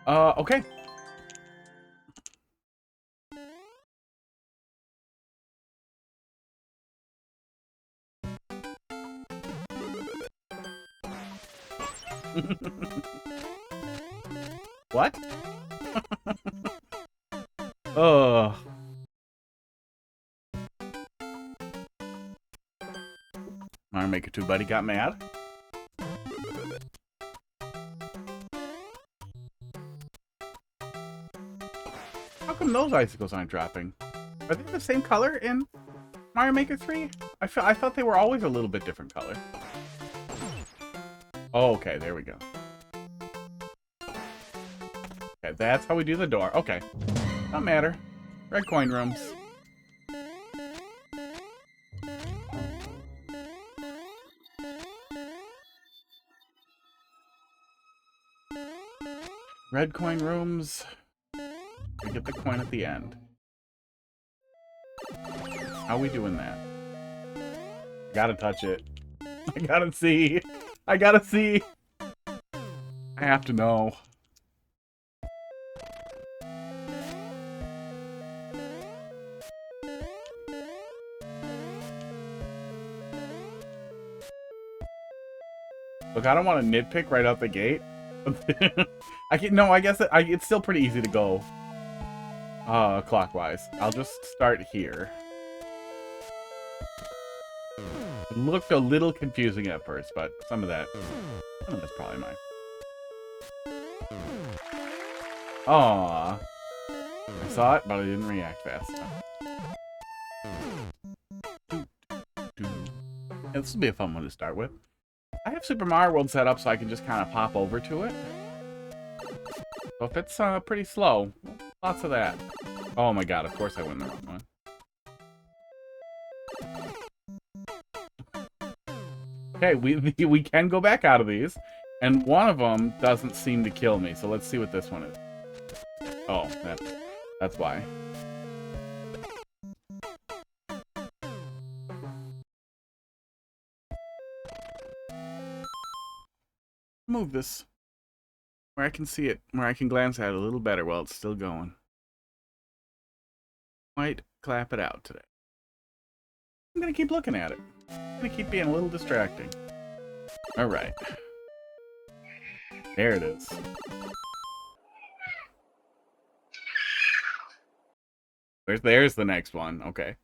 Okay. What? Oh. Mario Maker 2 buddy got mad. How come those icicles aren't dropping? Are they the same color in Mario Maker 3? I thought they were always a little bit different color. Oh, okay, there we go. Okay, that's how we do the door. Okay. Don't matter. Red coin rooms. Red coin rooms. We get the coin at the end. How are we doing that? Gotta touch it. I gotta see. I gotta see. I have to know. Look, I don't want to nitpick right out the gate. I guess it's still pretty easy to go clockwise. I'll just start here. It looked a little confusing at first, but some of that's probably mine. Aww. I saw it, but I didn't react fast enough. Yeah, this will be a fun one to start with. I have Super Mario World set up so I can just kind of pop over to it. So if it's pretty slow, lots of that. Oh my god, of course I went the wrong one. Okay, we can go back out of these, and one of them doesn't seem to kill me, so let's see what this one is. Oh, that's why. Move this where I can see it, where I can glance at it a little better while it's still going. Might clap it out today. I'm gonna keep looking at it. I'm gonna keep being a little distracting. Alright. There it is. There's the next one. Okay.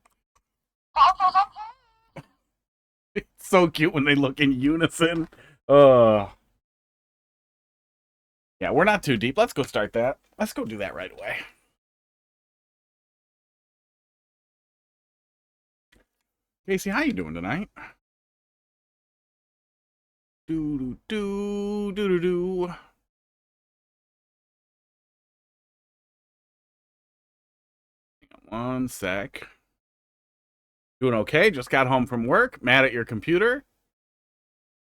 It's so cute when they look in unison. Ugh. Yeah, we're not too deep. Let's go start that. Let's go do that right away. Casey, how you doing tonight? Do. 1 sec. Doing okay? Just got home from work. Mad at your computer.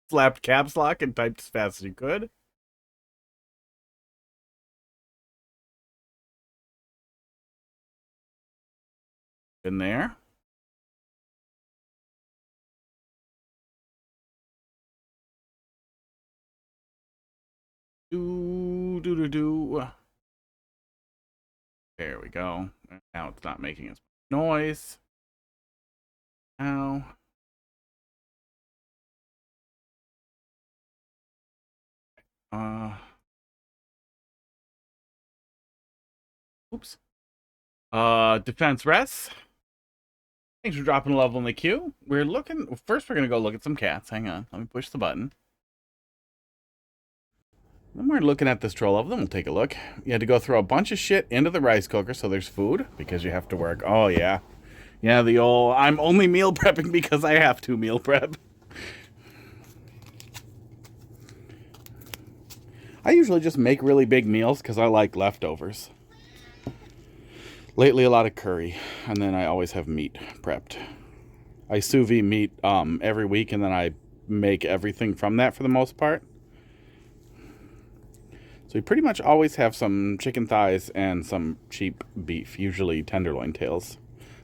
Slapped caps lock and typed as fast as you could. Been there. Do. There we go. Now it's not making as much noise. Now. Oops. Defense rests. Thanks for dropping a level in the queue. First we're gonna go look at some cats. Hang on. Let me push the button. Then we're looking at this troll level, then we'll take a look. You had to go throw a bunch of shit into the rice cooker so there's food because you have to work. Oh, yeah. Yeah, the old, I'm only meal prepping because I have to meal prep. I usually just make really big meals because I like leftovers. Lately, a lot of curry, and then I always have meat prepped. I sous vide meat every week, and then I make everything from that for the most part. So we pretty much always have some chicken thighs and some cheap beef, usually tenderloin tails.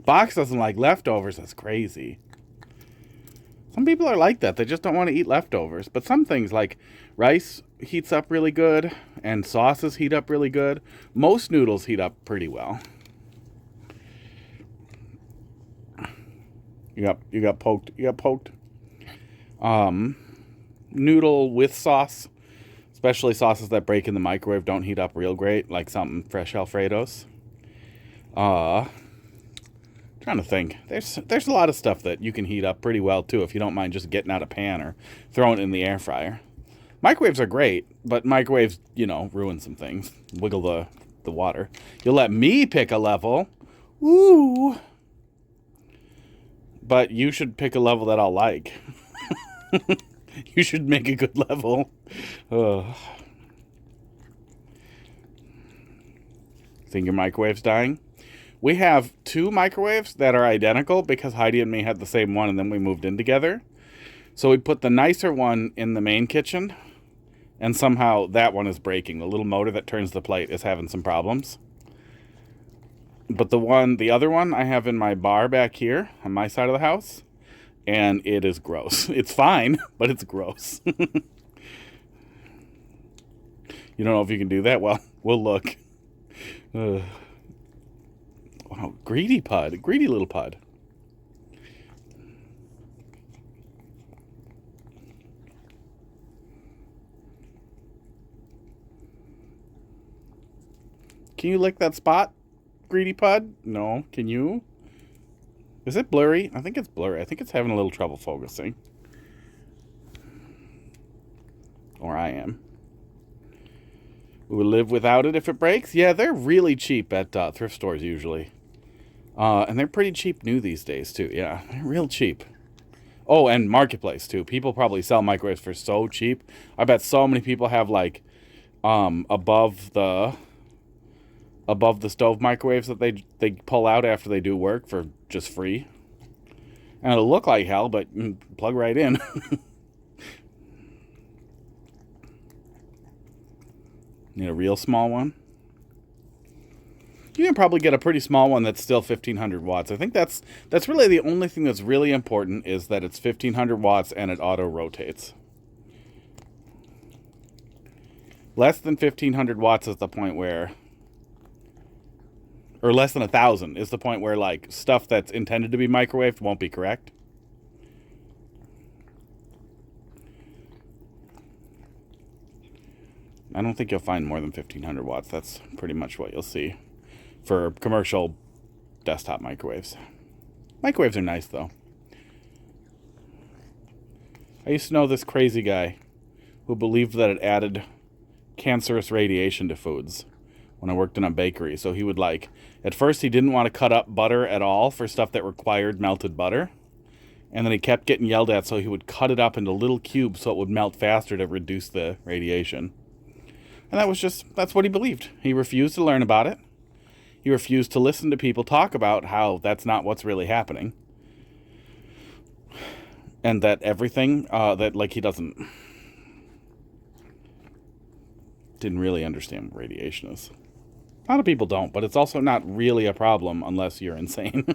Box doesn't like leftovers, that's crazy. Some people are like that, they just don't want to eat leftovers. But some things like rice heats up really good, and sauces heat up really good. Most noodles heat up pretty well. You got poked. Noodle with sauce, especially sauces that break in the microwave, don't heat up real great, like something fresh Alfredos. Trying to think. There's a lot of stuff that you can heat up pretty well too if you don't mind just getting out a pan or throwing it in the air fryer. Microwaves are great, but microwaves, ruin some things. Wiggle the water. You'll let me pick a level. Ooh. But you should pick a level that I'll like. You should make a good level. Think your microwave's dying? We have 2 microwaves that are identical because Heidi and me had the same one and then we moved in together. So we put the nicer one in the main kitchen and somehow that one is breaking. The little motor that turns the plate is having some problems. But the other one I have in my bar back here on my side of the house, and it is gross. It's fine, but it's gross. You don't know if you can do that? Well, we'll look. Wow, greedy little pud. Can you lick that spot, greedy pud? No, can you? Is it blurry? I think it's blurry. I think it's having a little trouble focusing. Or I am. We will live without it if it breaks. Yeah, they're really cheap at thrift stores usually. And they're pretty cheap new these days, too. Yeah, they're real cheap. Oh, and Marketplace, too. People probably sell microwaves for so cheap. I bet so many people have, like, above the stove microwaves that they pull out after they do work for just free. And it'll look like hell, but plug right in. Need a real small one? You can probably get a pretty small one that's still 1,500 watts. I think that's really the only thing that's really important is that it's 1,500 watts and it auto-rotates. Less than 1,500 watts is the point where... Or less than 1,000 is the point where, like, stuff that's intended to be microwaved won't be correct. I don't think you'll find more than 1,500 watts. That's pretty much what you'll see for commercial desktop microwaves. Microwaves are nice, though. I used to know this crazy guy who believed that it added cancerous radiation to foods when I worked in a bakery. So he would, like, at first he didn't want to cut up butter at all for stuff that required melted butter. And then he kept getting yelled at, so he would cut it up into little cubes so it would melt faster to reduce the radiation. And that's what he believed. He refused to learn about it. He refused to listen to people talk about how that's not what's really happening. And that everything, he didn't really understand what radiation is. A lot of people don't, but it's also not really a problem unless you're insane.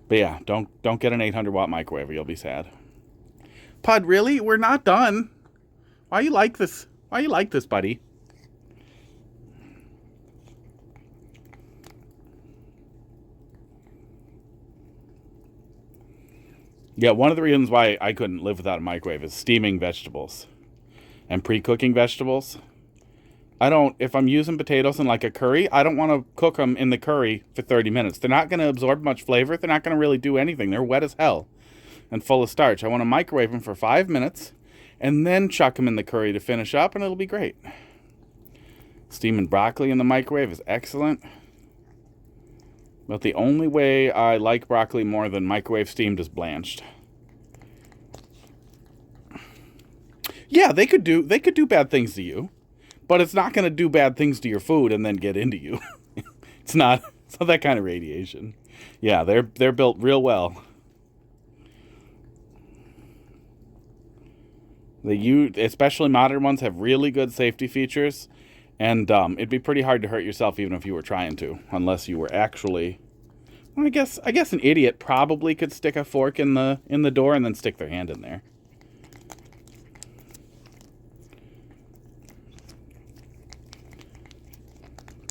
But yeah, don't get an 800-watt microwave or you'll be sad. Pud, really? We're not done. Why you like this? Why you like this, buddy? Yeah, one of the reasons why I couldn't live without a microwave is steaming vegetables and pre-cooking vegetables. If I'm using potatoes in like a curry, I don't want to cook them in the curry for 30 minutes. They're not going to absorb much flavor. They're not going to really do anything. They're wet as hell and full of starch. I want to microwave them for 5 minutes and then chuck them in the curry to finish up, and it'll be great. Steaming broccoli in the microwave is excellent. But the only way I like broccoli more than microwave steamed is blanched. Yeah, they could do bad things to you, but it's not going to do bad things to your food and then get into you. It's not that kind of radiation. Yeah, they're built real well. Especially modern ones have really good safety features, and it'd be pretty hard to hurt yourself even if you were trying to, unless you were actually. Well, I guess an idiot probably could stick a fork in the door and then stick their hand in there.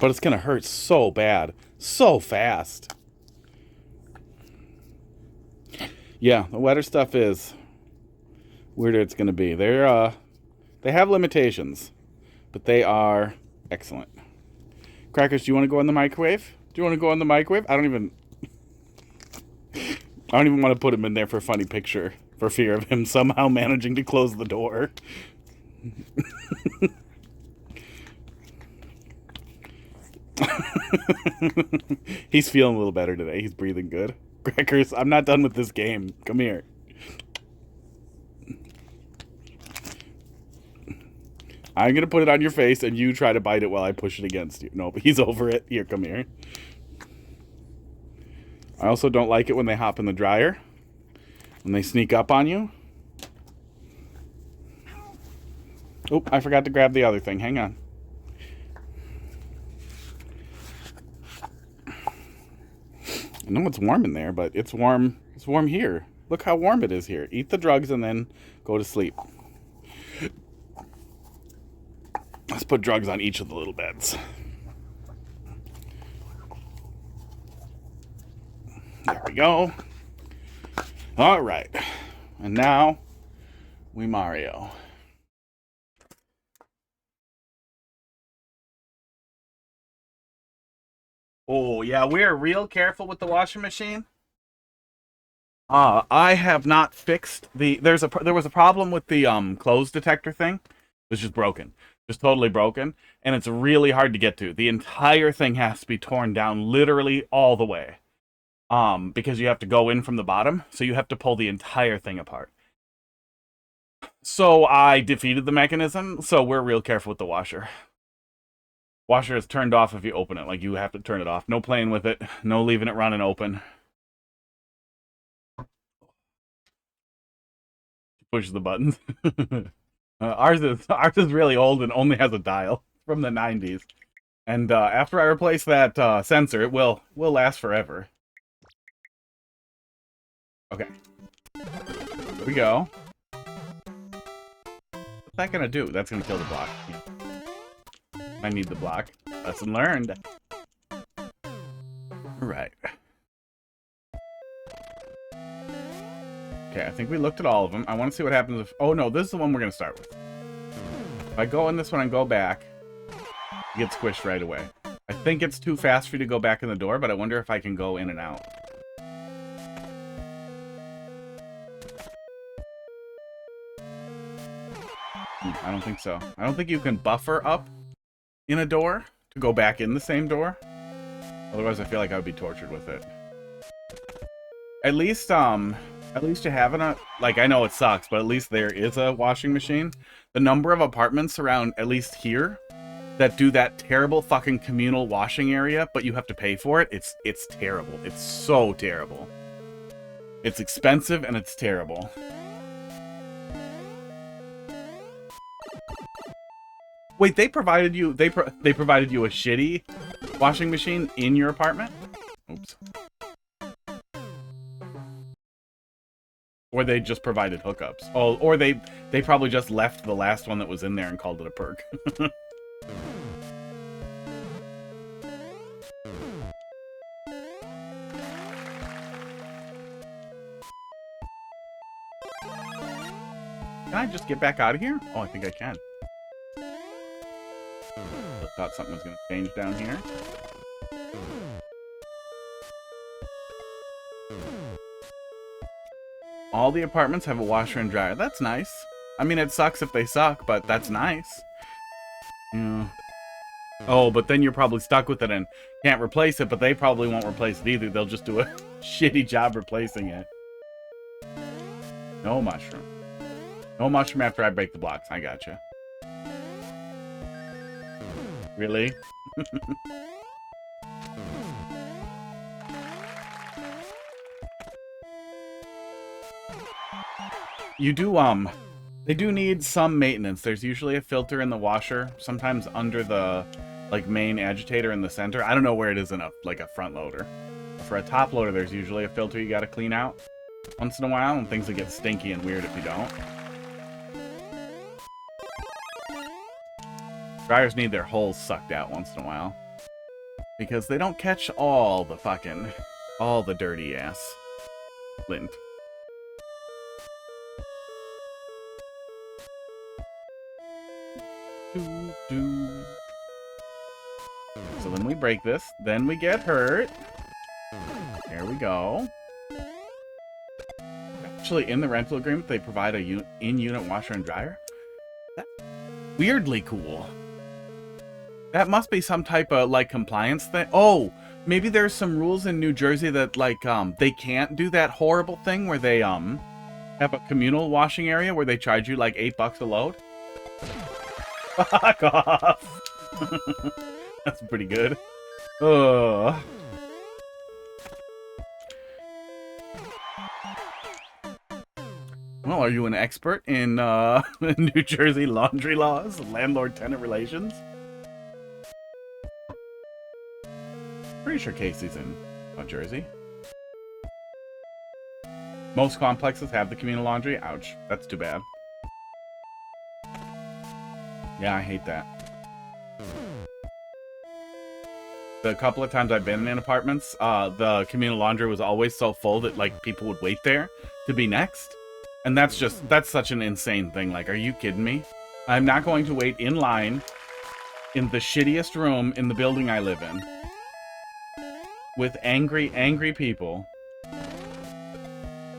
But it's going to hurt so bad. So fast. Yeah, the wetter stuff is weirder it's going to be. They have limitations, but they are excellent. Crackers, do you want to go in the microwave? Do you want to go in the microwave? I don't even want to put him in there for a funny picture for fear of him somehow managing to close the door. He's feeling a little better today. He's breathing good. Crackers, I'm not done with this game. Come here. I'm going to put it on your face, and you try to bite it while I push it against you. No, but he's over it. Here, come here. I also don't like it when they hop in the dryer. When they sneak up on you. Oh, I forgot to grab the other thing. Hang on. I know it's warm in there, but it's warm. It's warm here. Look how warm it is here. Eat the drugs and then go to sleep. Let's put drugs on each of the little beds. There we go. All right. And now we Mario. Oh, yeah, we're real careful with the washing machine. I have not fixed there was a problem with the clothes detector thing. It's just broken. Just totally broken, and it's really hard to get to. The entire thing has to be torn down literally all the way. Because you have to go in from the bottom, so you have to pull the entire thing apart. So I defeated the mechanism, so we're real careful with the washer. Washer is turned off if you open it. Like, you have to turn it off. No playing with it. No leaving it running open. Push the buttons. Ours is really old and only has a dial from the 90s. And after I replace that sensor, it will last forever. Okay. Here we go. What's that gonna do? That's gonna kill the block. Yeah. I need the block. Lesson learned. Alright. Okay, I think we looked at all of them. I want to see what happens if... Oh, no, this is the one we're going to start with. If I go in this one and go back, you get squished right away. I think it's too fast for you to go back in the door, but I wonder if I can go in and out. I don't think so. I don't think you can buffer up in a door to go back in the same door. Otherwise, I feel like I would be tortured with it. At least you're having a... Like, I know it sucks, but at least there is a washing machine. The number of apartments around, at least here, that do that terrible fucking communal washing area, but you have to pay for it, it's terrible. It's so terrible. It's expensive, and it's terrible. Wait, they provided you... They provided you a shitty washing machine in your apartment? Oops. Or they just provided hookups. Oh, or they probably just left the last one that was in there and called it a perk. Can I just get back out of here? Oh, I think I can. I thought something was going to change down here. All the apartments have a washer and dryer. That's nice. I mean, it sucks if they suck, but that's nice. Yeah. Oh, but then you're probably stuck with it and can't replace it, but they probably won't replace it either. They'll just do a shitty job replacing it. No mushroom. No mushroom after I break the blocks. I gotcha. Really? You do, they do need some maintenance. There's usually a filter in the washer, sometimes under the, like, main agitator in the center. I don't know where it is in a front loader. For a top loader, there's usually a filter you gotta clean out once in a while, and things will get stinky and weird if you don't. Dryers need their holes sucked out once in a while. Because they don't catch all the dirty ass lint. So then we break this, then we get hurt. There we go. Actually, in the rental agreement, they provide a in-unit washer and dryer. That's weirdly cool. That must be some type of, like, compliance thing. Oh, maybe there's some rules in New Jersey that, like, they can't do that horrible thing where they, have a communal washing area where they charge you, like, $8 a load. Fuck off. That's pretty good. Ugh. Well, are you an expert in New Jersey laundry laws, landlord-tenant relations? Pretty sure Casey's in New Jersey. Most complexes have the communal laundry. Ouch, that's too bad. Yeah, I hate that. The couple of times I've been in apartments, the communal laundry was always so full that, like, people would wait there to be next. And that's such an insane thing. Like, are you kidding me? I'm not going to wait in line in the shittiest room in the building I live in with angry people,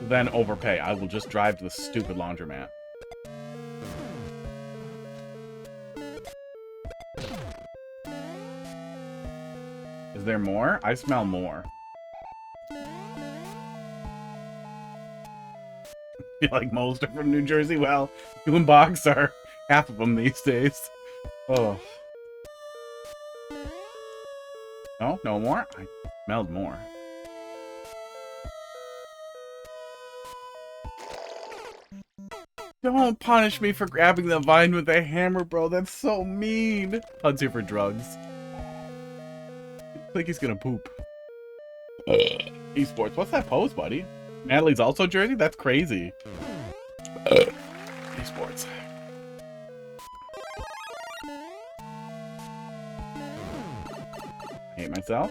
then overpay. I will just drive to the stupid laundromat. Is there more? I smell more. You like most are from New Jersey? Well, you and Boggs are half of them these days. Oh. No? No more? I smelled more. Don't punish me for grabbing the vine with a hammer, bro. That's so mean. Pud's here for drugs. I think he's gonna poop. Esports. What's that pose, buddy? Natalie's also Jersey? That's crazy. Esports. I hate myself.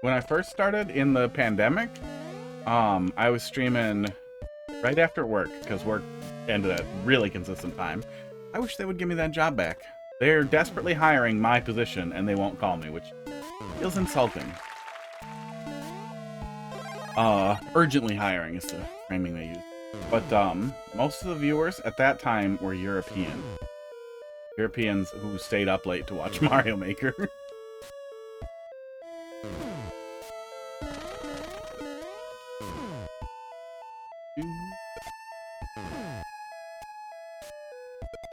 When I first started in the pandemic, I was streaming right after work because work ended at really consistent time. I wish they would give me that job back. They're desperately hiring my position and they won't call me, which feels insulting. Urgently hiring is the framing they use. But most of the viewers at that time were European. Europeans who stayed up late to watch Mario Maker.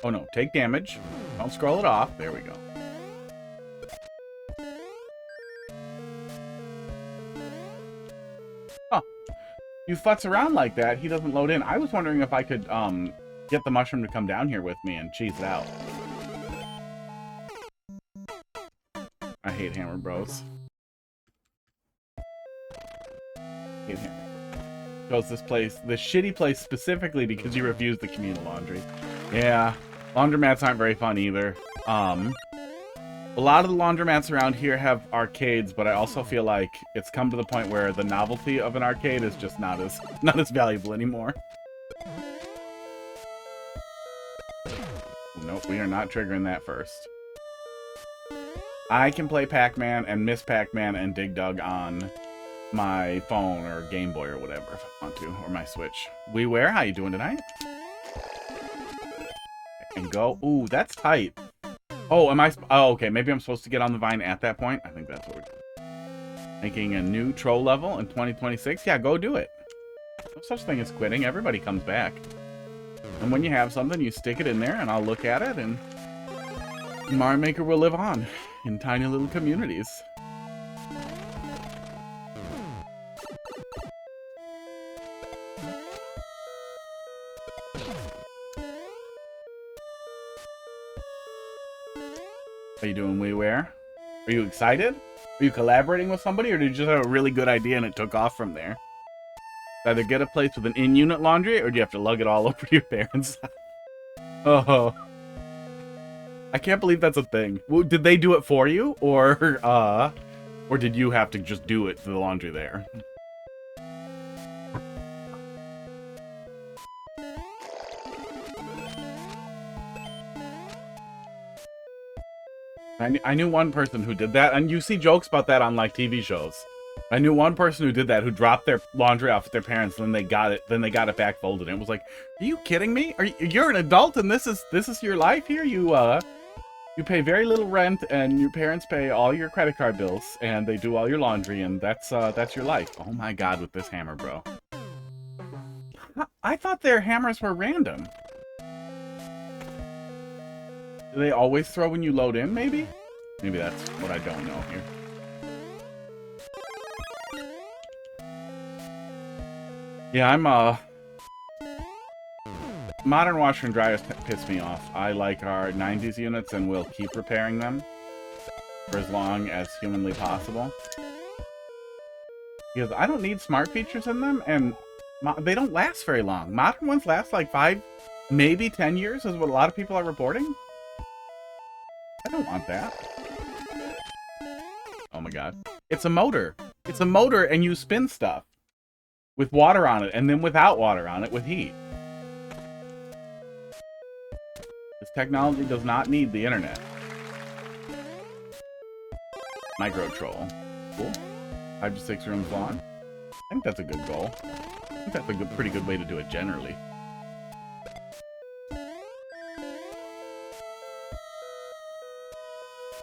Oh no, take damage. Don't scroll it off. There we go. Huh. You futz around like that, he doesn't load in. I was wondering if I could get the mushroom to come down here with me and cheese it out. I hate Hammer Bros. Hate Hammer. Chose this place, this shitty place specifically because you refused the communal laundry. Yeah, laundromats aren't very fun either. A lot of the laundromats around here have arcades, but I also feel like it's come to the point where the novelty of an arcade is just not as valuable anymore. Nope, we are not triggering that first. I can play Pac-Man and Miss Pac-Man and Dig Dug on my phone or Game Boy or whatever if I want to, or my Switch. WeWare, how you doing tonight? And go. Ooh, that's tight. Oh, am I? Oh, okay. Maybe I'm supposed to get on the vine at that point. I think that's what we're doing. Making a new troll level in 2026. Yeah, go do it. No such thing as quitting. Everybody comes back. And when you have something, you stick it in there, and I'll look at it, and Mario Maker will live on in tiny little communities. How you doing, WeWare? Are you excited? Are you collaborating with somebody, or did you just have a really good idea and it took off from there? Either get a place with an in-unit laundry, or do you have to lug it all over to your parents' house? Oh, I can't believe that's a thing. Well, did they do it for you, or did you have to just do it for the laundry there? I knew one person who did that, and you see jokes about that on like TV shows. I knew one person who did that, who dropped their laundry off at their parents, and then they got it back folded. And it was like, are you kidding me? You're an adult, and this is your life here. You pay very little rent, and your parents pay all your credit card bills, and they do all your laundry, and that's your life. Oh my god, with this hammer, bro. I thought their hammers were random. Do they always throw when you load in, maybe? Maybe that's what I don't know here. Yeah, I'm, modern washer and dryers piss me off. I like our 90s units and will keep repairing them for as long as humanly possible. Because I don't need smart features in them, and they don't last very long. Modern ones last like 5, maybe 10 years is what a lot of people are reporting. I don't want that. Oh my god. It's a motor. It's a motor, and you spin stuff with water on it, and then without water on it with heat. This technology does not need the internet. Micro troll. Cool. 5 to 6 rooms long. I think that's a good goal. I think that's a pretty good way to do it generally.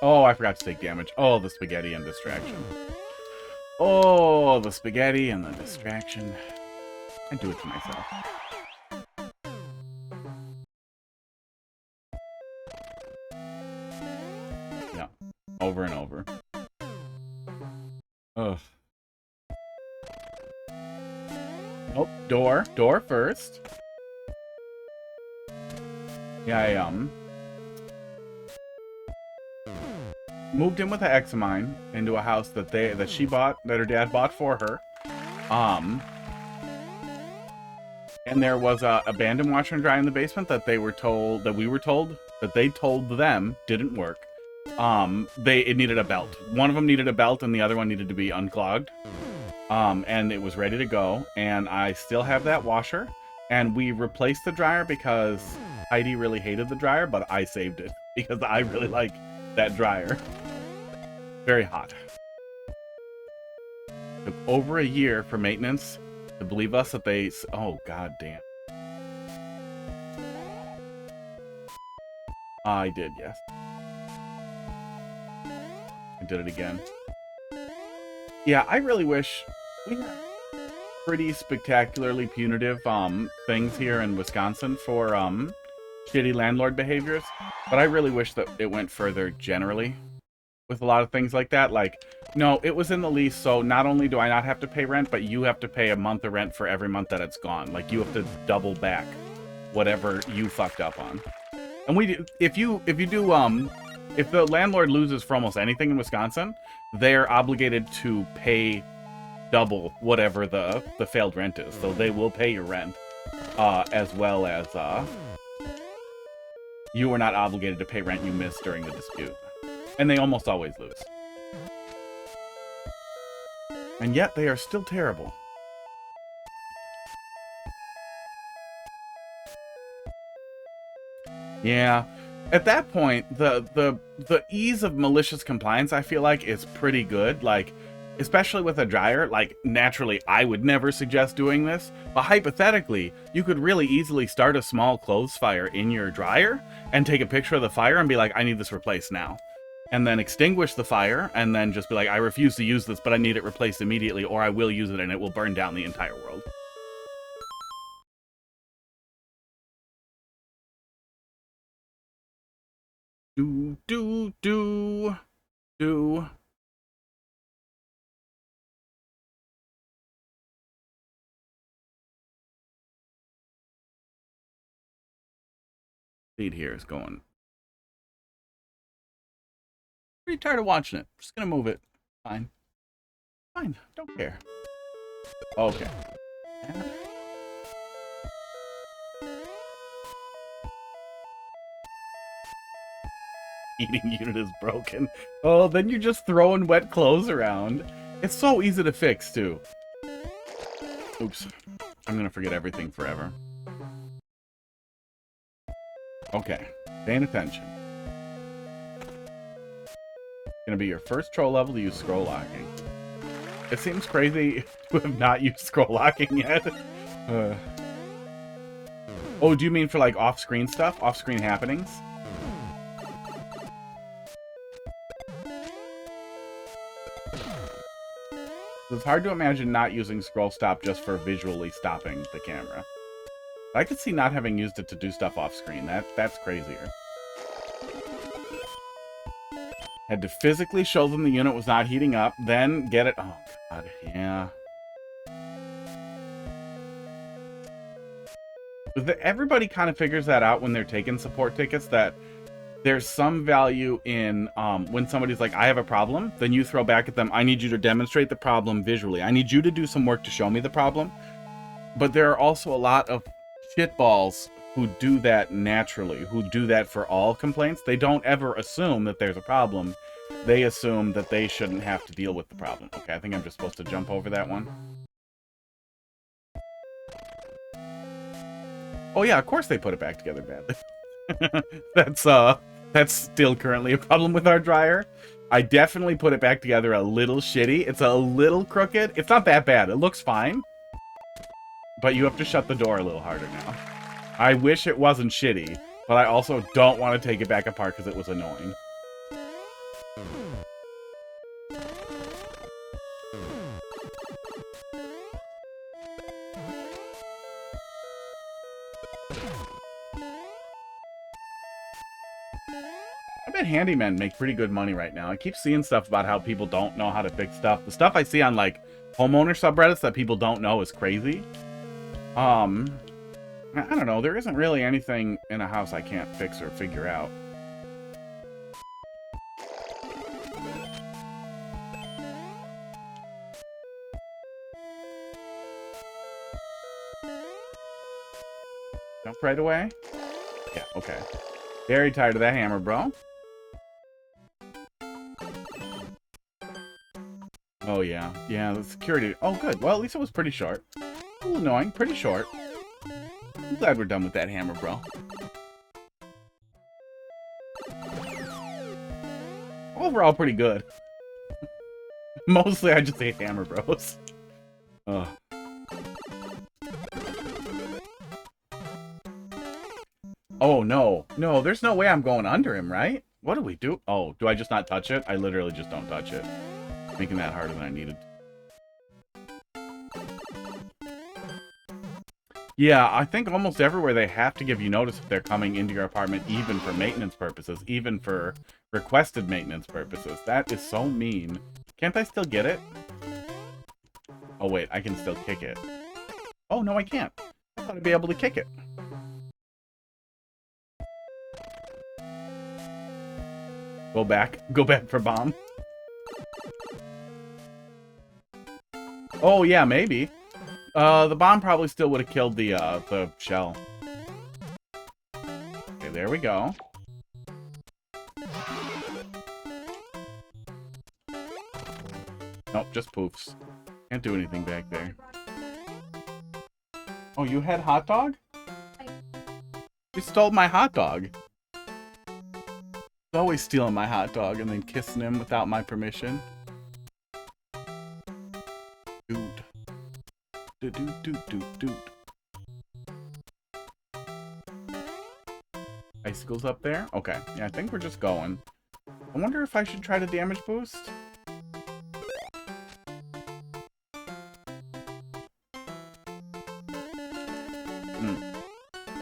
Oh, I forgot to take damage. Oh, the spaghetti and distraction. Oh, the spaghetti and the distraction. I do it to myself. Yeah, over and over. Ugh. Nope, door first. Yeah, moved in with an ex of mine into a house that her dad bought for her. And there was a abandoned washer and dryer in the basement that we were told that they told them didn't work. It needed a belt. One of them needed a belt and the other one needed to be unclogged. And it was ready to go, and I still have that washer, and we replaced the dryer because Heidi really hated the dryer, but I saved it because I really like that dryer. Very hot. Took over a year for maintenance to believe us that they... Oh, god damn. I did, yes. I did it again. Yeah, I really wish we had pretty spectacularly punitive things here in Wisconsin for shitty landlord behaviors, but I really wish that it went further generally with a lot of things like that. Like, no, it was in the lease, so not only do I not have to pay rent, but you have to pay a month of rent for every month that it's gone. Like, you have to double back whatever you fucked up on. And if the landlord loses for almost anything in Wisconsin, they're obligated to pay double whatever the failed rent is. So they will pay your rent, as well as you are not obligated to pay rent you missed during the dispute. And they almost always lose. And yet they are still terrible. Yeah. At that point, the ease of malicious compliance, I feel like, is pretty good. Like, especially with a dryer, like, naturally, I would never suggest doing this, but hypothetically, you could really easily start a small clothes fire in your dryer and take a picture of the fire and be like, I need this replaced now. And then extinguish the fire, and then just be like, I refuse to use this, but I need it replaced immediately, or I will use it and it will burn down the entire world. Do. Lead here is going. Pretty tired of watching it. Just gonna move it. Fine. Fine. Don't care. Okay. heating unit is broken. Oh, then you're just throwing wet clothes around. It's so easy to fix, too. Oops. I'm gonna forget everything forever. Okay. Paying attention. Gonna be your first troll level to use scroll locking. It seems crazy to have not used scroll locking yet. Oh, do you mean for like off-screen stuff? Off-screen happenings? It's hard to imagine not using scroll stop just for visually stopping the camera. I could see not having used it to do stuff off-screen. That's crazier. Had to physically show them the unit was not heating up, then get it... Oh, God, yeah. Everybody kind of figures that out when they're taking support tickets, that there's some value in when somebody's like, I have a problem, then you throw back at them, I need you to demonstrate the problem visually. I need you to do some work to show me the problem. But there are also a lot of shitballs who do that naturally, who do that for all complaints. They don't ever assume that there's a problem. They assume that they shouldn't have to deal with the problem. Okay, I think I'm just supposed to jump over that one. Oh yeah, of course they put it back together badly. That's still currently a problem with our dryer. I definitely put it back together a little shitty. It's a little crooked. It's not that bad. It looks fine. But you have to shut the door a little harder now. I wish it wasn't shitty, but I also don't want to take it back apart because it was annoying. I bet handymen make pretty good money right now. I keep seeing stuff about how people don't know how to fix stuff. The stuff I see on, like, homeowner subreddits that people don't know is crazy. I don't know. There isn't really anything in a house I can't fix or figure out. Jump right away? Yeah, okay. Very tired of that hammer, bro. Oh, yeah. Yeah, the security... Oh, good. Well, at least it was pretty short. A little annoying. Pretty short. I'm glad we're done with that hammer, bro. Overall, pretty good. Mostly, I just hate hammer bros. Ugh. Oh, no. No, there's no way I'm going under him, right? What do we do? Oh, do I just not touch it? I literally just don't touch it. Making that harder than I needed. Yeah, I think almost everywhere they have to give you notice if they're coming into your apartment, even for maintenance purposes, even for requested maintenance purposes. That is so mean. Can't I still get it? Oh, wait, I can still kick it. Oh, no, I can't. I thought I'd be able to kick it. Go back. Go back for bomb. Oh, yeah, maybe. The bomb probably still would have killed the shell. Okay, there we go. Nope, just poofs. Can't do anything back there. Oh, you had hot dog? You stole my hot dog. Always stealing my hot dog and then kissing him without my permission. Dude. Dude. Icicles up there? Okay. Yeah, I think we're just going. I wonder if I should try to damage boost.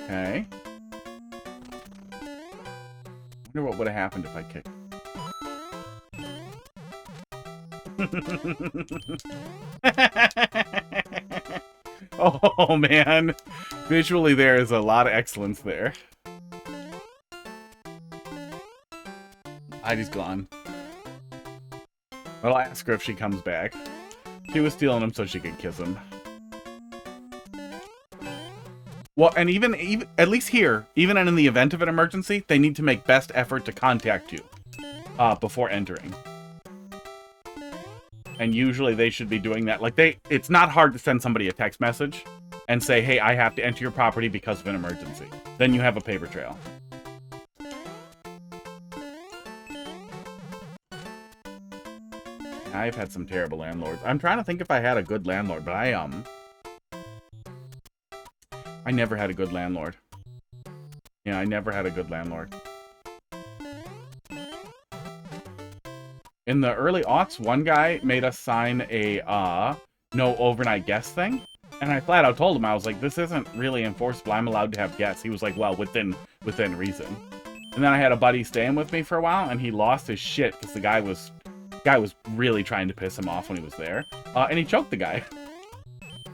Okay. I wonder what would have happened if I kicked. Oh, man. Visually, there is a lot of excellence there. Heidi's gone. I'll ask her if she comes back. She was stealing him so she could kiss him. Well, and even at least here, even in the event of an emergency, they need to make best effort to contact you. before entering. And usually they should be doing that. Like, it's not hard to send somebody a text message and say, hey, I have to enter your property because of an emergency. Then you have a paper trail. I've had some terrible landlords. I'm trying to think if I had a good landlord, but I never had a good landlord. Yeah, I never had a good landlord. In the early aughts, one guy made us sign a no overnight guest thing. And I flat out told him, I was like, this isn't really enforceable. I'm allowed to have guests. He was like, well, within reason. And then I had a buddy staying with me for a while, and he lost his shit because the guy was really trying to piss him off when he was there. And he choked the guy.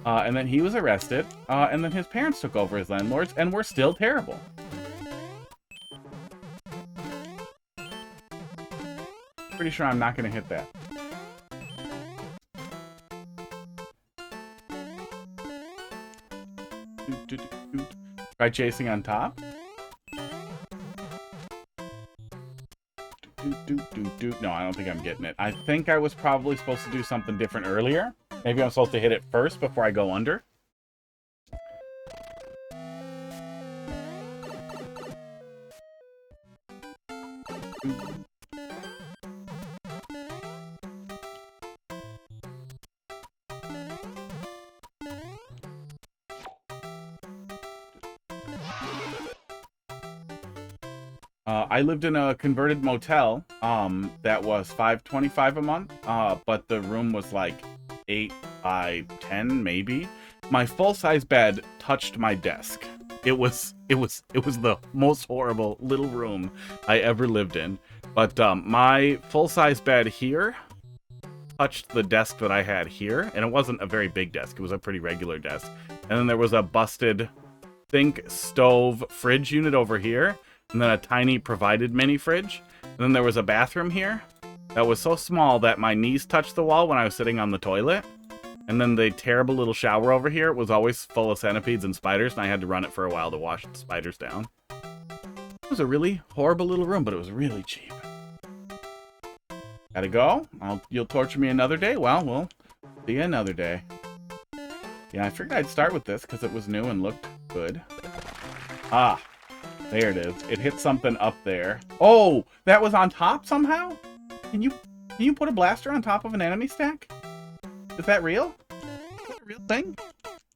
And then he was arrested. And then his parents took over as landlords, and we're still terrible. Pretty sure I'm not going to hit that. Try chasing on top. No, I don't think I'm getting it. I think I was probably supposed to do something different earlier. Maybe I'm supposed to hit it first before I go under. I lived in a converted motel that was $5.25 a month, but the room was like 8 by 10 maybe. My full-size bed touched my desk. It was the most horrible little room I ever lived in. But my full-size bed here touched the desk that I had here, and it wasn't a very big desk. It was a pretty regular desk. And then there was a busted sink, stove, fridge unit over here, and then a tiny provided mini fridge. And then there was a bathroom here that was so small that my knees touched the wall when I was sitting on the toilet. And then the terrible little shower over here was always full of centipedes and spiders, and I had to run it for a while to wash the spiders down. It was a really horrible little room, but it was really cheap. Gotta go? You'll torture me another day? Well, we'll see you another day. Yeah, I figured I'd start with this because it was new and looked good. Ah. There it is. It hit something up there. Oh, that was on top somehow? Can you put a blaster on top of an enemy stack? Is that real? Is that a real thing?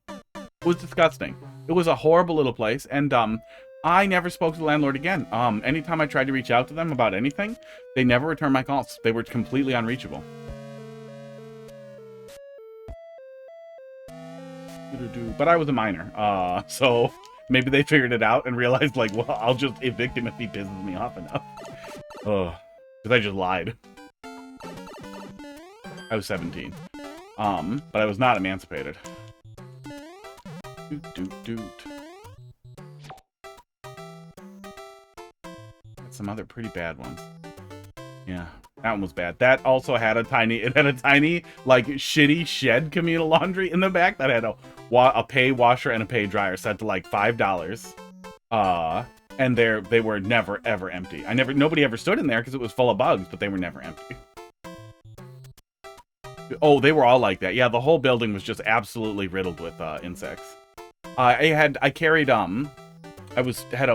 It was disgusting. It was a horrible little place, and I never spoke to the landlord again. Anytime I tried to reach out to them about anything, they never returned my calls. They were completely unreachable. But I was a minor, so maybe they figured it out and realized, like, well, I'll just evict him if he pisses me off enough. Ugh. Because I just lied. I was 17. But I was not emancipated. Got some other pretty bad ones. Yeah, that one was bad. That also had like, shitty shed communal laundry in the back that had a pay washer and a pay dryer set to like $5. And they were never ever empty. Nobody ever stood in there because it was full of bugs, but they were never empty. Oh, they were all like that. Yeah, the whole building was just absolutely riddled with insects. I had a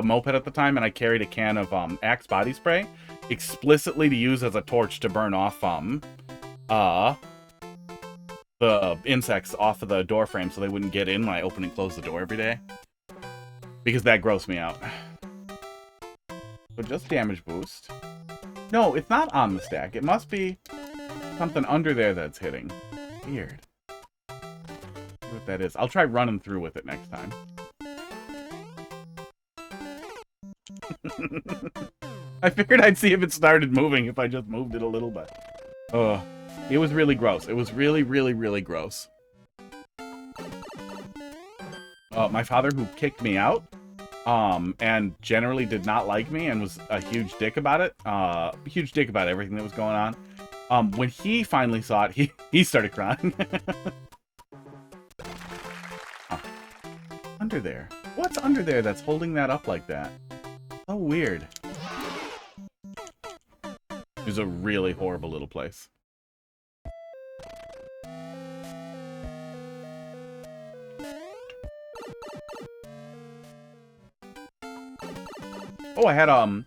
moped at the time, and I carried a can of Axe body spray explicitly to use as a torch to burn off the insects off of the door frame so they wouldn't get in when I open and close the door every day. Because that grossed me out. So just damage boost. No, it's not on the stack. It must be something under there that's hitting. Weird. See what that is. I'll try running through with it next time. I figured I'd see if it started moving if I just moved it a little bit. It was really gross. It was really, really, really gross. My father, who kicked me out, and generally did not like me and was a huge dick about it. Huge dick about everything that was going on. When he finally saw it, he started crying. Under there. What's under there that's holding that up like that? So weird. Which is a really horrible little place. Oh, I had a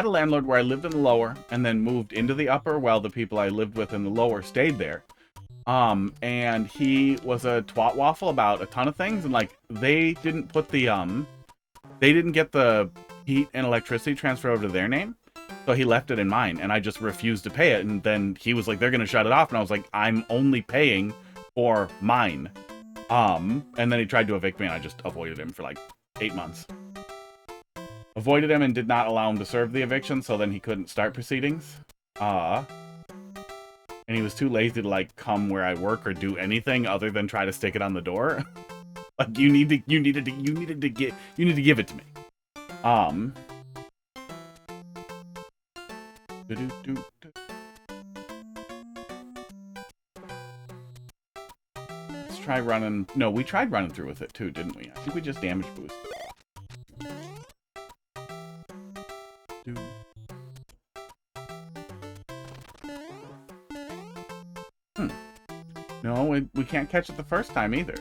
landlord where I lived in the lower and then moved into the upper while the people I lived with in the lower stayed there. And he was a twat waffle about a ton of things, and like they didn't put the they didn't get the heat and electricity transferred over to their name, so he left it in mine, and I just refused to pay it. And then he was like, "They're gonna shut it off," and I was like, "I'm only paying for mine." And then he tried to evict me, and I just avoided him for like 8 months. Avoided him and did not allow him to serve the eviction, so then he couldn't start proceedings. And he was too lazy to like come where I work or do anything other than try to stick it on the door. Like you need to give it to me. Let's try running. No, we tried running through with it too, didn't we? I think we just damage boosted. No, we can't catch it the first time either.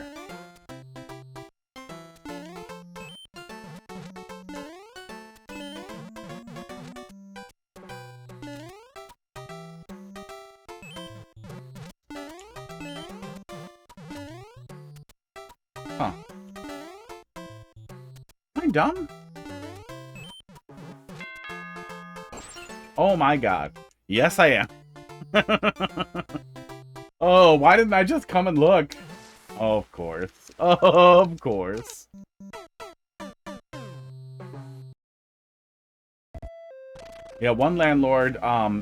Huh. Am I dumb? Oh my god. Yes, I am. Oh, why didn't I just come and look? Oh, of course. Oh, of course. Yeah, one landlord,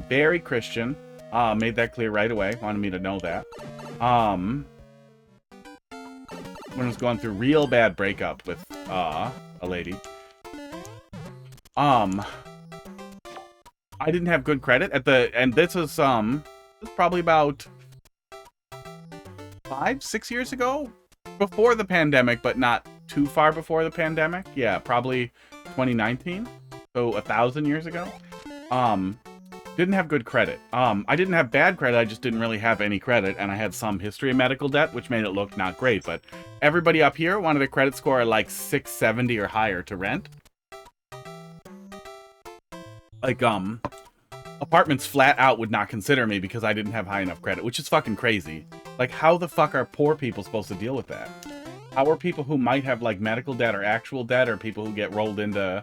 very Christian, made that clear right away. Wanted me to know that. When I was going through real bad breakup with, a lady. I didn't have good credit at the, and this was probably about 5-6 years ago, before the pandemic, but not too far before the pandemic. Yeah, probably 2019, so 1,000 years ago. Didn't have good credit. I didn't have bad credit, I just didn't really have any credit, and I had some history of medical debt, which made it look not great, but everybody up here wanted a credit score of like 670 or higher to rent. Like, apartments flat out would not consider me because I didn't have high enough credit, which is fucking crazy. Like, how the fuck are poor people supposed to deal with that? How are people who might have, like, medical debt or actual debt, or people who get rolled into,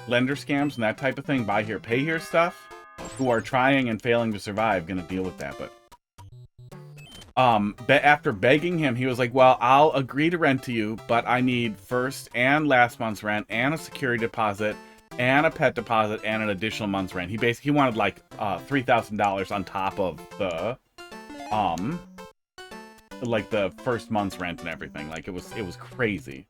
lender scams and that type of thing, buy here, pay here stuff, who are trying and failing to survive, gonna deal with that, but... after begging him, he was like, well, I'll agree to rent to you, but I need first and last month's rent, and a security deposit, and a pet deposit, and an additional month's rent. He wanted like $3,000 on top of the like the first month's rent and everything. Like it was crazy.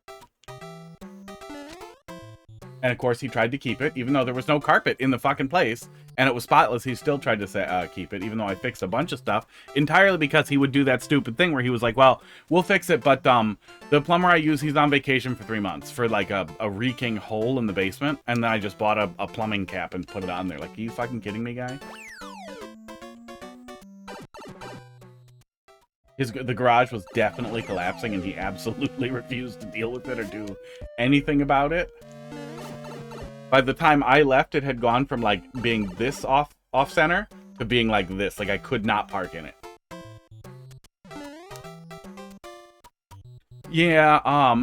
And of course he tried to keep it, even though there was no carpet in the fucking place and it was spotless. He still tried to say, keep it, even though I fixed a bunch of stuff, entirely because he would do that stupid thing where he was like, well, we'll fix it, but the plumber I use, he's on vacation for 3 months for like a reeking hole in the basement, and then I just bought a plumbing cap and put it on there. Like, are you fucking kidding me, guy? The garage was definitely collapsing, and he absolutely refused to deal with it or do anything about it. By the time I left, it had gone from like being this off-center to being like this. Like I could not park in it. Yeah,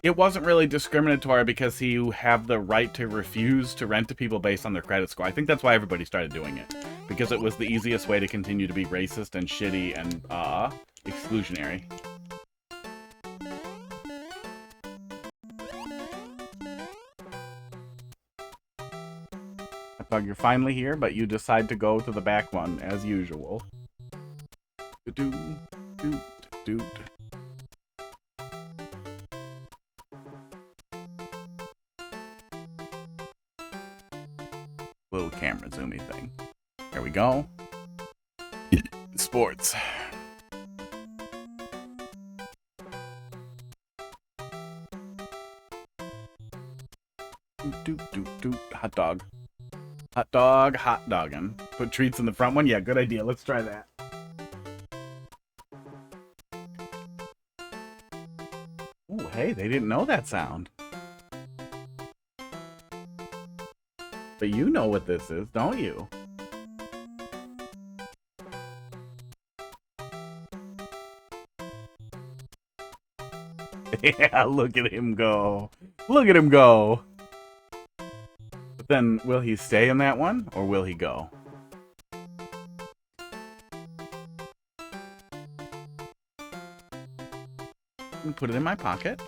it wasn't really discriminatory because you have the right to refuse to rent to people based on their credit score. I think that's why everybody started doing it. Because it was the easiest way to continue to be racist and shitty and, exclusionary. Bug, you're finally here, but you decide to go to the back one, as usual. Little camera zoomy thing. There we go. Sports. Hot dog. Hot dog, hot dogging. Put treats in the front one? Yeah, good idea. Let's try that. Oh, hey, they didn't know that sound. But you know what this is, don't you? Yeah, look at him go. Look at him go. But then, will he stay in that one, or will he go? Put it in my pocket.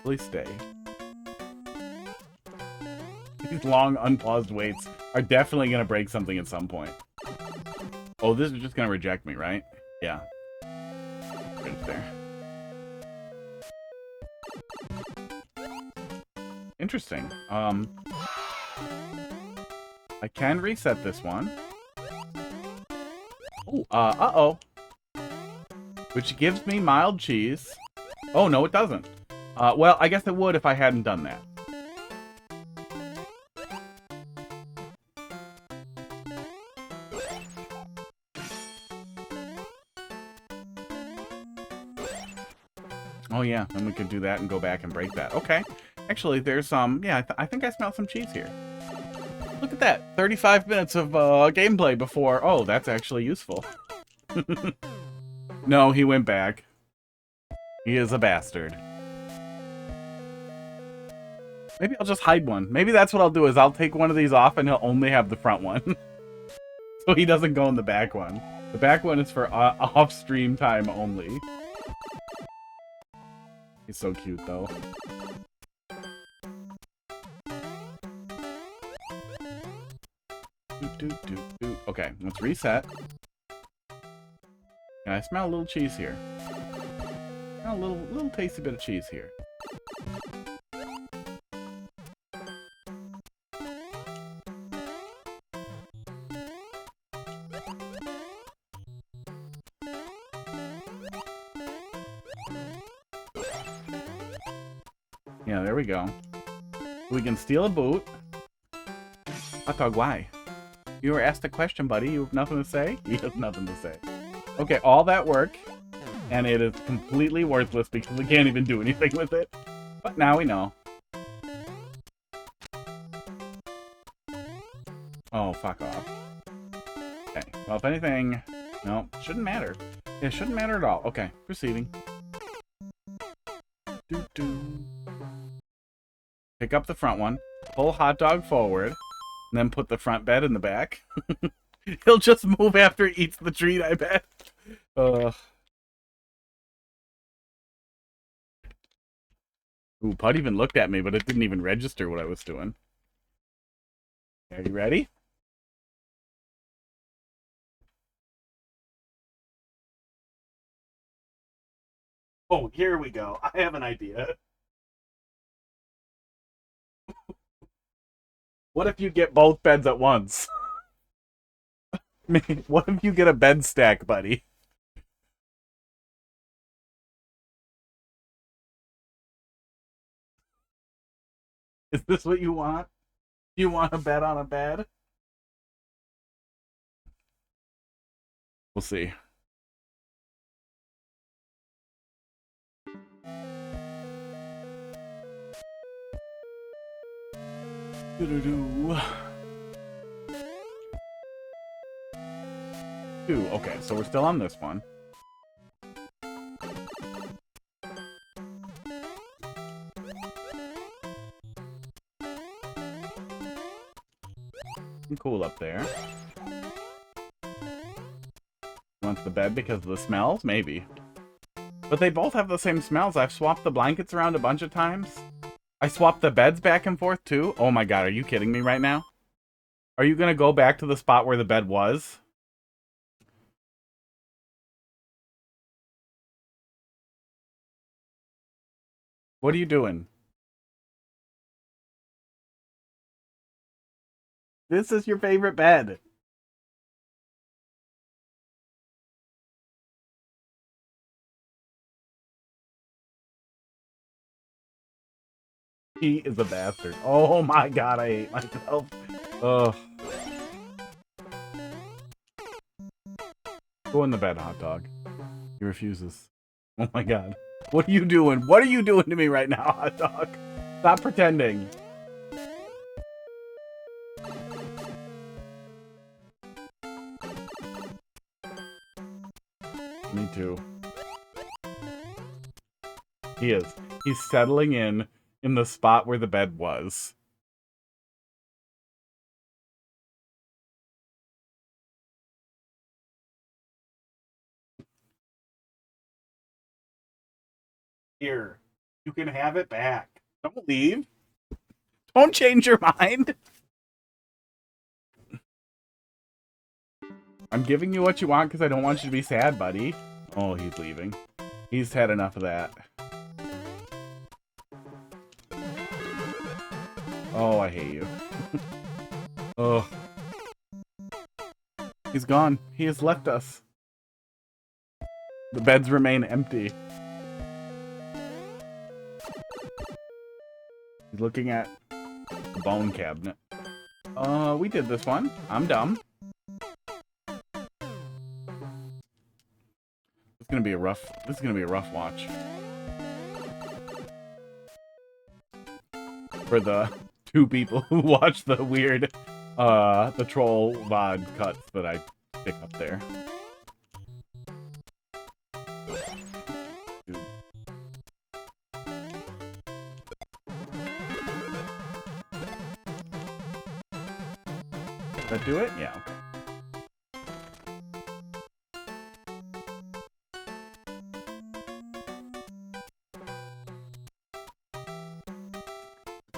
Will he stay? These long, unpaused waits are definitely going to break something at some point. Oh, this is just going to reject me, right? Yeah. Right there. Interesting. I can reset this one. Oh, uh-oh. Which gives me mild cheese. Oh, no, it doesn't. Well, I guess it would if I hadn't done that. Oh, yeah, then we could do that and go back and break that. Okay. Actually, there's yeah, I think I smell some cheese here. Look at that. 35 minutes of gameplay before. Oh, that's actually useful. No, he went back. He is a bastard. Maybe I'll just hide one. Maybe that's what I'll do, is I'll take one of these off and he'll only have the front one. So he doesn't go in the back one. The back one is for off-stream time only. He's so cute, though. Okay, let's reset. And I smell a little cheese here. A little tasty bit of cheese here. Yeah, there we go. We can steal a boot. Hot dog, why? You were asked a question, buddy. You have nothing to say? He has nothing to say. Okay, all that work, and it is completely worthless because we can't even do anything with it. But now we know. Oh, fuck off. Okay, well, if anything... No, shouldn't matter. It shouldn't matter at all. Okay, proceeding. Pick up the front one, pull hot dog forward, and then put the front bed in the back. He'll just move after he eats the treat, I bet. Ooh, Putt even looked at me, but it didn't even register what I was doing. Are you ready? Oh, here we go. I have an idea. What if you get both beds at once? What if you get a bed stack, buddy? Is this what you want? Do you want a bed on a bed? We'll see. Okay, so we're still on this one. Cool up there. Wants the bed because of the smells? Maybe. But they both have the same smells. I've swapped the blankets around a bunch of times. I swapped the beds back and forth too. Oh my god, are you kidding me right now? Are you gonna go back to the spot where the bed was? What are you doing? This is your favorite bed. He is a bastard. Oh my god, I hate myself. Ugh. Go in the bed, hot dog. He refuses. Oh my god. What are you doing? What are you doing to me right now, hot dog? Stop pretending. Me too. He is. He's settling in the spot where the bed was. Here. You can have it back. Don't leave. Don't change your mind. I'm giving you what you want because I don't want you to be sad, buddy. Oh, he's leaving. He's had enough of that. Oh, I hate you. Oh. He's gone. He has left us. The beds remain empty. He's looking at the bone cabinet. We did this one. I'm dumb. This is gonna be a rough watch. For the two people who watch the weird, the troll VOD cuts that I pick up there. Does that do it? Yeah, okay.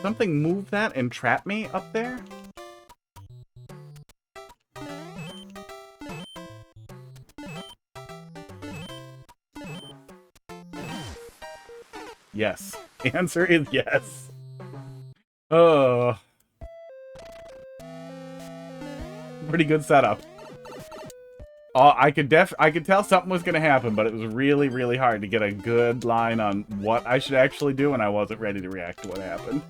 Something move that and trap me up there? Yes. The answer is yes. Oh. Pretty good setup. I could tell something was gonna happen, but it was really, really hard to get a good line on what I should actually do, and I wasn't ready to react to what happened.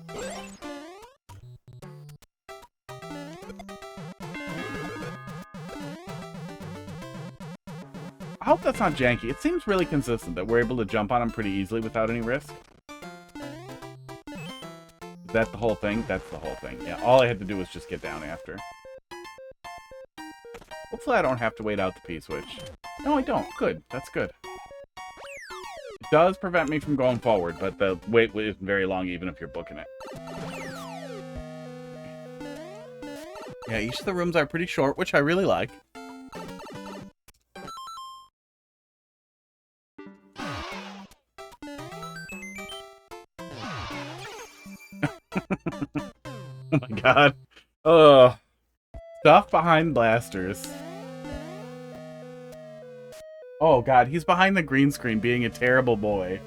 I hope that's not janky. It seems really consistent that we're able to jump on them pretty easily without any risk. Is that the whole thing? That's the whole thing. Yeah, all I had to do was just get down after. Hopefully I don't have to wait out the P-switch. No, I don't. Good. That's good. It does prevent me from going forward, but the wait isn't very long even if you're booking it. Yeah, each of the rooms are pretty short, which I really like. Oh my god. Ugh. Stuff behind blasters. Oh god, he's behind the green screen being a terrible boy.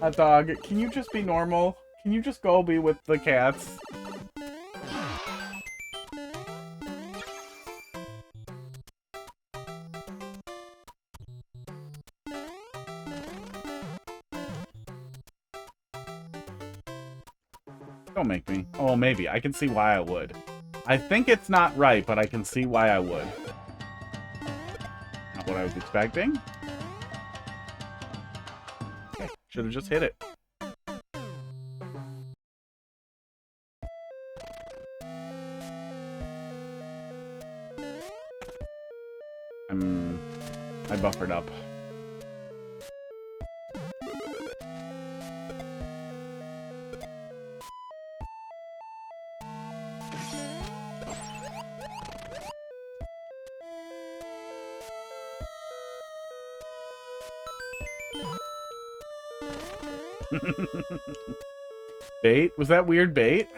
Hot dog, can you just be normal? Can you just go be with the cats? Don't make me. Oh, maybe. I can see why I would. I think it's not right, but I can see why I would. Not what I was expecting. Okay, should have just hit it. I buffered up. Bait? Was that weird bait?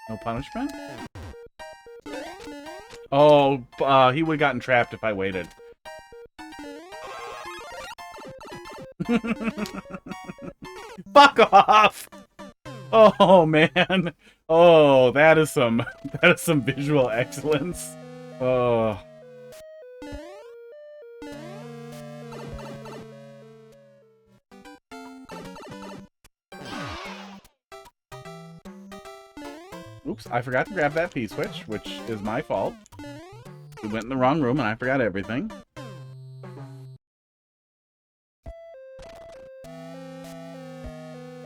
No punishment? Oh, he would have gotten trapped if I waited. Fuck off! Oh man. Oh, that is some visual excellence. Oh. Oops, I forgot to grab that P-switch, which is my fault. We went in the wrong room and I forgot everything.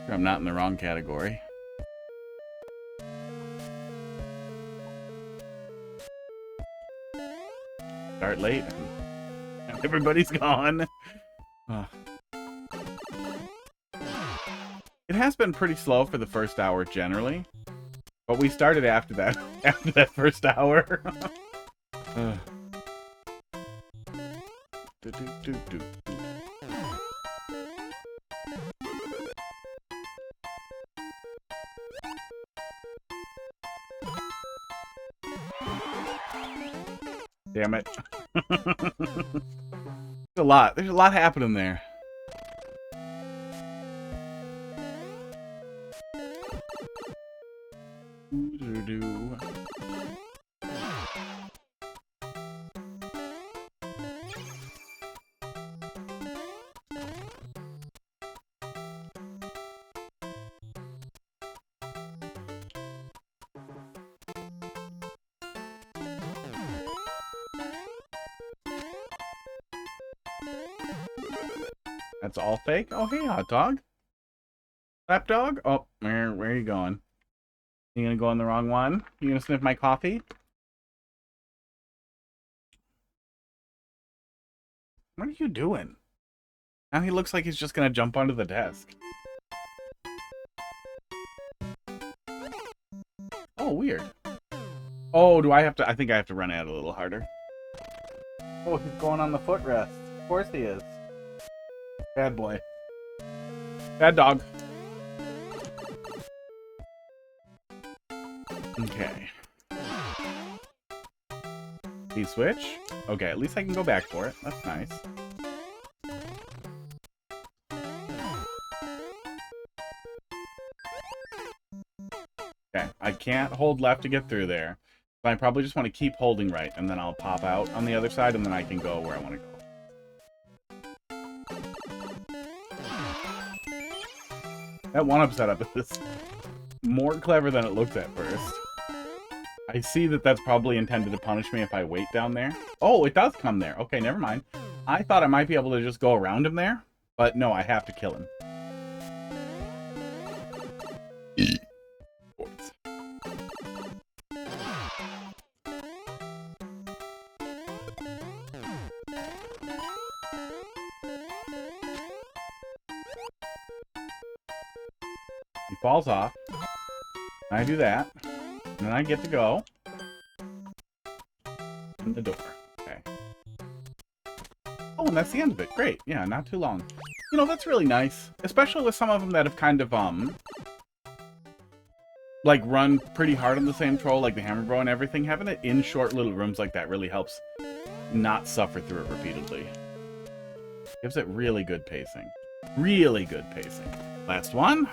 I'm not in the wrong category. Start late and everybody's gone. It has been pretty slow for the first hour generally, but we started after that first hour. Damn it. There's a lot happening there. That's all fake? Oh, hey, hot dog. Lap dog? Oh, where are you going? You gonna go on the wrong one? You gonna sniff my coffee? What are you doing? Now he looks like he's just gonna jump onto the desk. Oh, weird. Oh, do I have to? I think I have to run at it a little harder. Oh, he's going on the footrest. Of course he is. Bad boy. Bad dog. Okay. P-switch. Okay, at least I can go back for it. That's nice. Okay, I can't hold left to get through there. So I probably just want to keep holding right, and then I'll pop out on the other side, and then I can go where I want to go. That one-up setup is more clever than it looked at first. I see that that's probably intended to punish me if I wait down there. Oh, it does come there. Okay, never mind. I thought I might be able to just go around him there, but no, I have to kill him. He falls off. I do that. And then I get to go. In the door. Okay. Oh, and that's the end of it. Great. Yeah, not too long. You know, that's really nice. Especially with some of them that have kind of, like, run pretty hard on the same troll, like the Hammer Bro and everything. Having it in short little rooms like that really helps not suffer through it repeatedly. Gives it really good pacing. Really good pacing. Last one.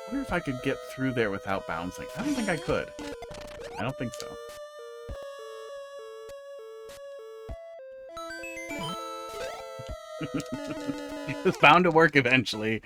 I wonder if I could get through there without bouncing. I don't think I could. I don't think so. It's bound to work eventually.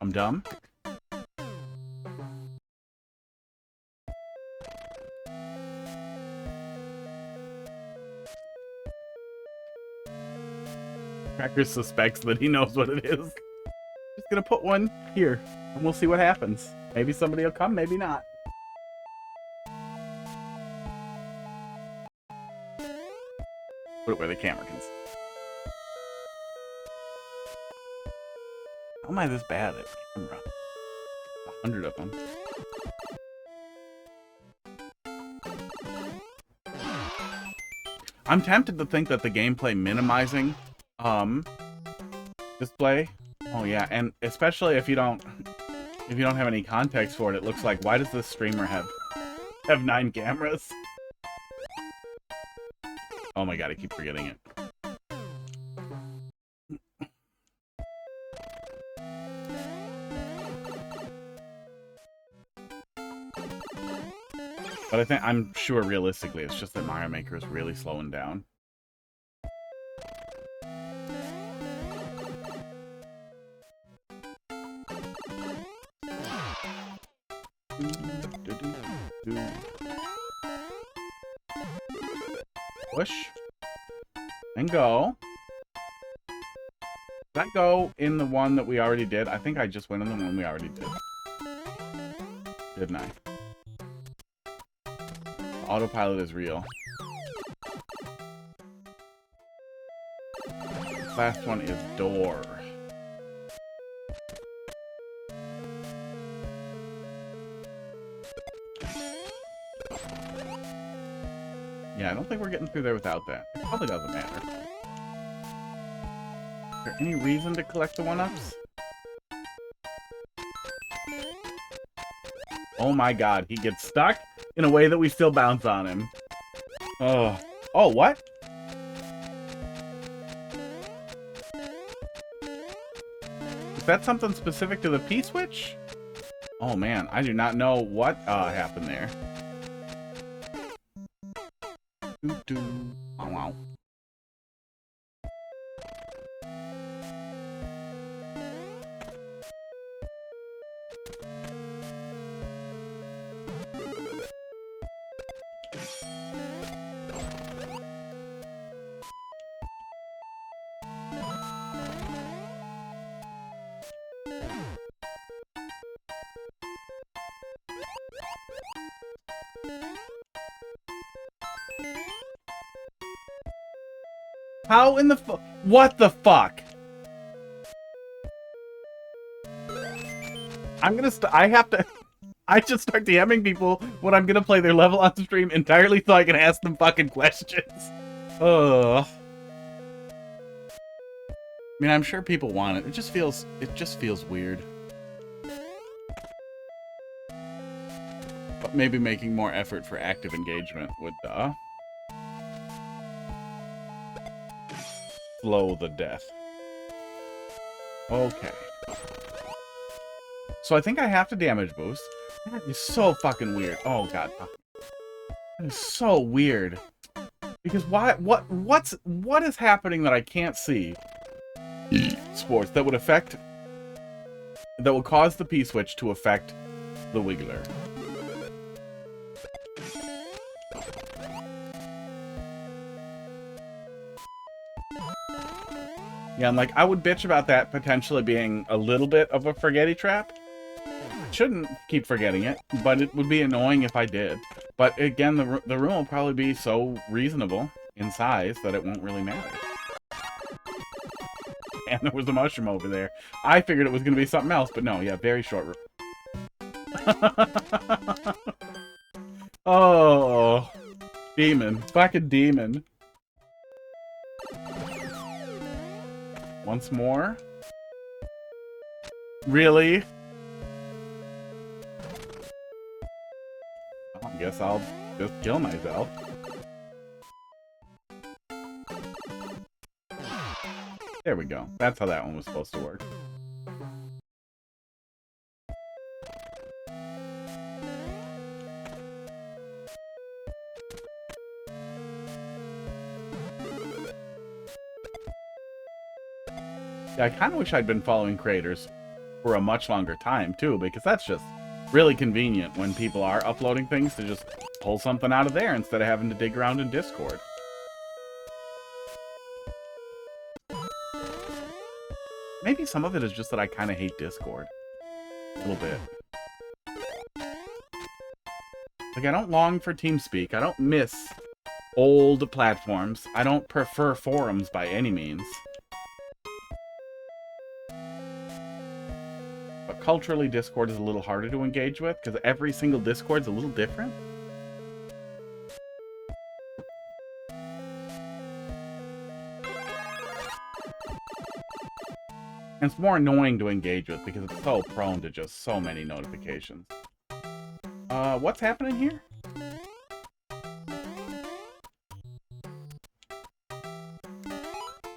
I'm dumb. Cracker suspects that he knows what it is. Just gonna put one here, and we'll see what happens. Maybe somebody will come, maybe not. Put it where the camera can see. How am I this bad at camera? 100 of them. I'm tempted to think that the gameplay minimizing display. Oh yeah, and especially if you don't if you don't have any context for it, it looks like, why does this streamer have 9 cameras? Oh my god, I keep forgetting it. But I'm sure realistically, it's just that Mario Maker is really slowing down. Push. And go. Did that go in the one that we already did? I think I just went in the one we already did. Didn't I? Autopilot is real. Last one is door. Yeah, I don't think we're getting through there without that. It probably doesn't matter. Is there any reason to collect the 1-ups? Oh my god, he gets stuck in a way that we still bounce on him. Oh. Oh, what? Is that something specific to the P-switch? Oh man, I do not know what happened there. Doo-doo. Oh, wow. How in the what the fuck? I'm gonna I just start DMing people when I'm gonna play their level on stream entirely so I can ask them fucking questions. Ugh. I mean, I'm sure people want it. It just feels weird. But maybe making more effort for active engagement would, slow the death. Okay. So I think I have to damage boost. That is so fucking weird. Oh god. That is so weird. Because what is happening that I can't see? Sports that would cause the P-switch to affect the Wiggler. Yeah, and like, I would bitch about that potentially being a little bit of a forgetty trap. Shouldn't keep forgetting it, but it would be annoying if I did. But again, the room will probably be so reasonable in size that it won't really matter. And there was a mushroom over there. I figured it was going to be something else, but no, yeah, very short room. Oh, demon. Fucking demon. Once more? Really? I guess I'll just kill myself. There we go. That's how that one was supposed to work. Yeah, I kind of wish I'd been following creators for a much longer time, too, because that's just really convenient when people are uploading things to just pull something out of there instead of having to dig around in Discord. Maybe some of it is just that I kind of hate Discord. A little bit. Like, I don't long for TeamSpeak. I don't miss old platforms. I don't prefer forums by any means. But culturally, Discord is a little harder to engage with, because every single Discord's a little different. And it's more annoying to engage with because it's so prone to just so many notifications. What's happening here?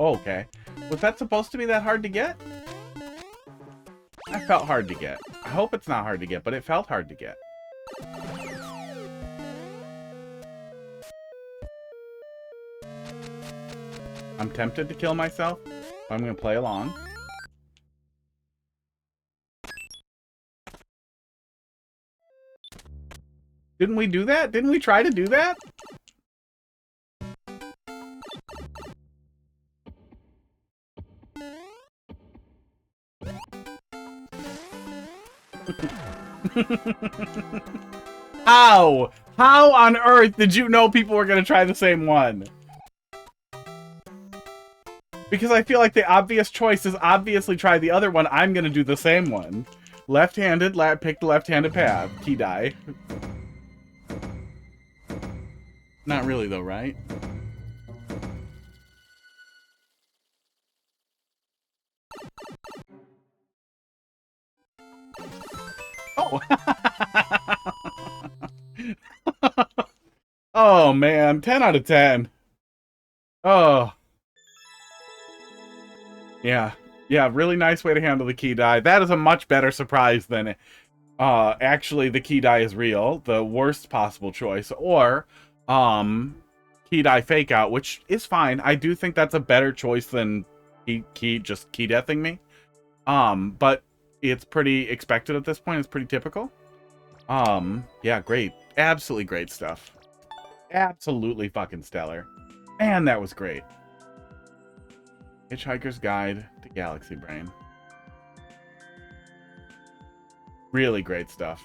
Oh, okay. Was that supposed to be that hard to get? That felt hard to get. I hope it's not hard to get, but it felt hard to get. I'm tempted to kill myself, but I'm going to play along. Didn't we do that? Didn't we try to do that? How? How on earth did you know people were going to try the same one? Because I feel like the obvious choice is obviously try the other one. I'm going to do the same one. Left-handed, pick the left-handed path. Key die. Not really though, right? Oh. Oh man, 10 out of 10. Oh. Yeah. Yeah, really nice way to handle the key die. That is a much better surprise than actually the key die is real, the worst possible choice, or key die fake out, which is fine. I do think that's a better choice than just key deathing me. But it's pretty expected at this point. It's pretty typical. Yeah, great. Absolutely great stuff. Absolutely fucking stellar. Man, that was great. Hitchhiker's Guide to Galaxy Brain. Really great stuff.